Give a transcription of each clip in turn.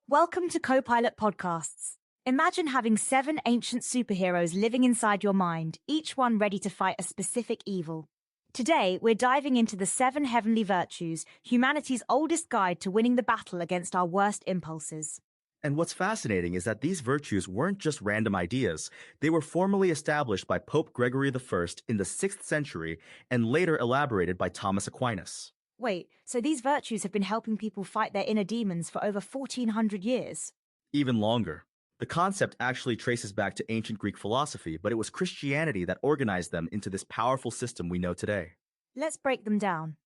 Welcome to Copilot Podcasts. Imagine having 7 ancient superheroes living inside your mind, each one ready to fight a specific evil. Today, we're diving into the 7 heavenly virtues, humanity's oldest guide to winning the battle against our worst impulses. And what's fascinating is that these virtues weren't just random ideas. They were formally established by Pope Gregory I in the 6th century and later elaborated by Thomas Aquinas. Wait, so these virtues have been helping people fight their inner demons for over 1400 years? Even longer. The concept actually traces back to ancient Greek philosophy, but it was Christianity that organized them into this powerful system we know today. Let's break them down.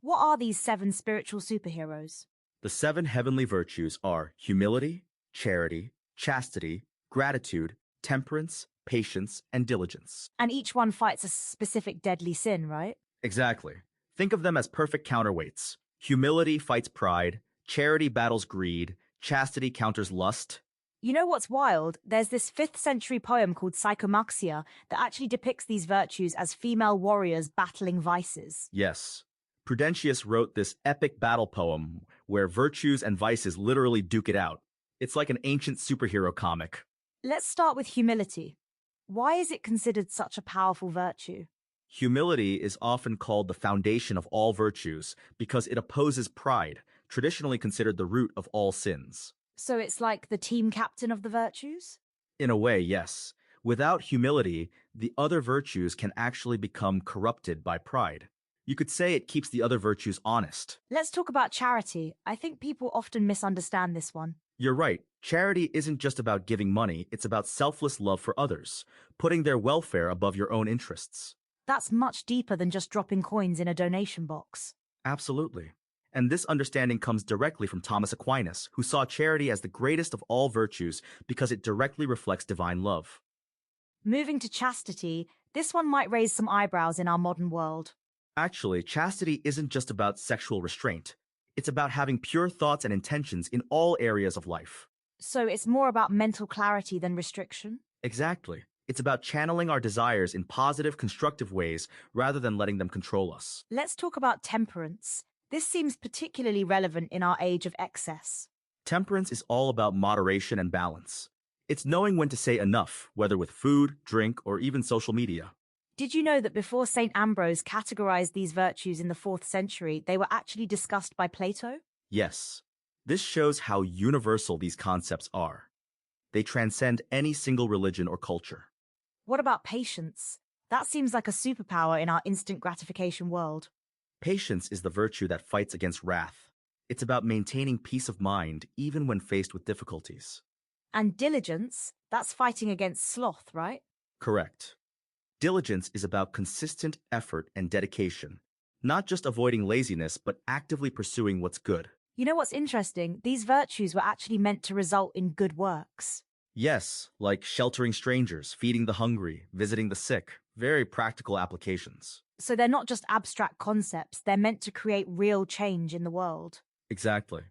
What are these 7 spiritual superheroes? The 7 heavenly virtues are humility, charity, chastity, gratitude, temperance, patience, and diligence. And each one fights a specific deadly sin, right? Exactly. Think of them as perfect counterweights. Humility fights pride, charity battles greed, chastity counters lust. You know what's wild? There's this 5th century poem called Psychomachia that actually depicts these virtues as female warriors battling vices. Yes. Prudentius wrote this epic battle poem where virtues and vices literally duke it out. It's like an ancient superhero comic. Let's start with humility. Why is it considered such a powerful virtue? Humility is often called the foundation of all virtues because it opposes pride, traditionally considered the root of all sins. So it's like the team captain of the virtues? In a way, yes. Without humility, the other virtues can actually become corrupted by pride. You could say it keeps the other virtues honest. Let's talk about charity. I think people often misunderstand this one. You're right. Charity isn't just about giving money, it's about selfless love for others, putting their welfare above your own interests. That's much deeper than just dropping coins in a donation box. Absolutely. And this understanding comes directly from Thomas Aquinas, who saw charity as the greatest of all virtues because it directly reflects divine love. Moving to chastity, this one might raise some eyebrows in our modern world. Actually, chastity isn't just about sexual restraint. It's about having pure thoughts and intentions in all areas of life. So it's more about mental clarity than restriction? Exactly. It's about channeling our desires in positive, constructive ways rather than letting them control us. Let's talk about temperance. This seems particularly relevant in our age of excess. Temperance is all about moderation and balance. It's knowing when to say enough, whether with food, drink, or even social media. Did you know that before St. Ambrose categorized these virtues in the 4th century, they were actually discussed by Plato? Yes. This shows how universal these concepts are. They transcend any single religion or culture. What about patience? That seems like a superpower in our instant gratification world. Patience is the virtue that fights against wrath. It's about maintaining peace of mind even when faced with difficulties. And diligence? That's fighting against sloth, right? Correct. Diligence is about consistent effort and dedication, not just avoiding laziness, but actively pursuing what's good. You know what's interesting? These virtues were actually meant to result in good works. Yes, like sheltering strangers, feeding the hungry, visiting the sick. Very practical applications. So they're not just abstract concepts, they're meant to create real change in the world. Exactly.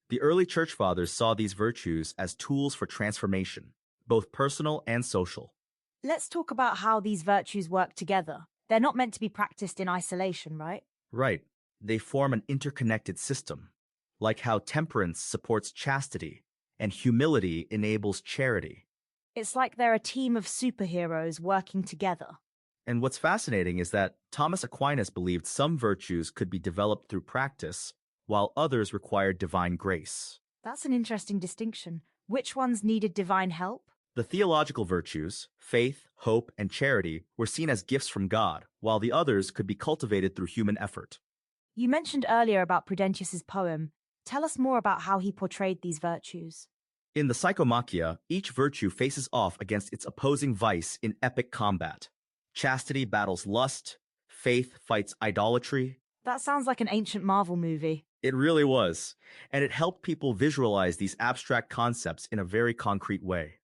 The early church fathers saw these virtues as tools for transformation, both personal and social. Let's talk about how these virtues work together. They're not meant to be practiced in isolation, right? Right. They form an interconnected system, like how temperance supports chastity and humility enables charity. It's like they're a team of superheroes working together. And what's fascinating is that Thomas Aquinas believed some virtues could be developed through practice, while others required divine grace. That's an interesting distinction. Which ones needed divine help? The theological virtues, faith, hope, and charity, were seen as gifts from God, while the others could be cultivated through human effort. You mentioned earlier about Prudentius's poem. Tell us more about how he portrayed these virtues. In the Psychomachia, each virtue faces off against its opposing vice in epic combat. Chastity battles lust, faith fights idolatry. That sounds like an ancient Marvel movie. It really was, and it helped people visualize these abstract concepts in a very concrete way.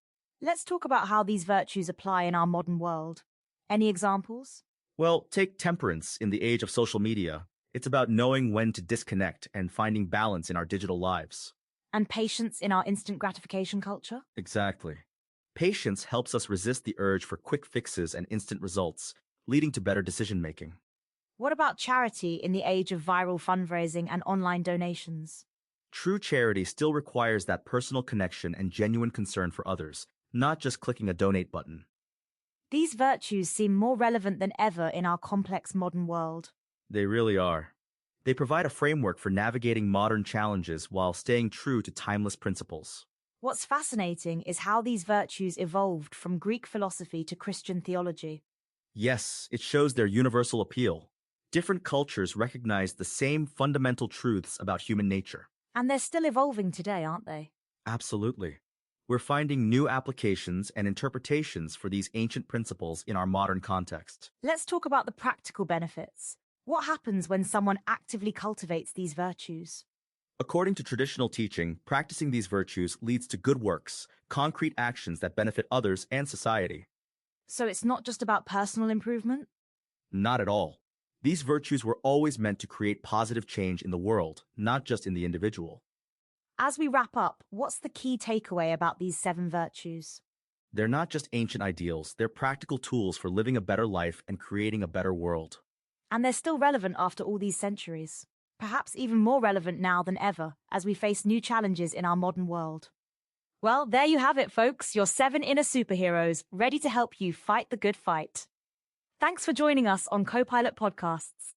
Let's talk about how these virtues apply in our modern world. Any examples? Well, take temperance in the age of social media. It's about knowing when to disconnect and finding balance in our digital lives. And patience in our instant gratification culture? Exactly. Patience helps us resist the urge for quick fixes and instant results, leading to better decision-making. What about charity in the age of viral fundraising and online donations? True charity still requires that personal connection and genuine concern for others, not just clicking a donate button. These virtues seem more relevant than ever in our complex modern world. They really are. They provide a framework for navigating modern challenges while staying true to timeless principles. What's fascinating is how these virtues evolved from Greek philosophy to Christian theology. Yes, it shows their universal appeal. Different cultures recognize the same fundamental truths about human nature. And they're still evolving today, aren't they? Absolutely. We're finding new applications and interpretations for these ancient principles in our modern context. Let's talk about the practical benefits. What happens when someone actively cultivates these virtues? According to traditional teaching, practicing these virtues leads to good works, concrete actions that benefit others and society. So it's not just about personal improvement? Not at all. These virtues were always meant to create positive change in the world, not just in the individual. As we wrap up, what's the key takeaway about these 7 virtues? They're not just ancient ideals, they're practical tools for living a better life and creating a better world. And they're still relevant after all these centuries. Perhaps even more relevant now than ever, as we face new challenges in our modern world. Well, there you have it, folks, your 7 inner superheroes, ready to help you fight the good fight. Thanks for joining us on Copilot Podcasts.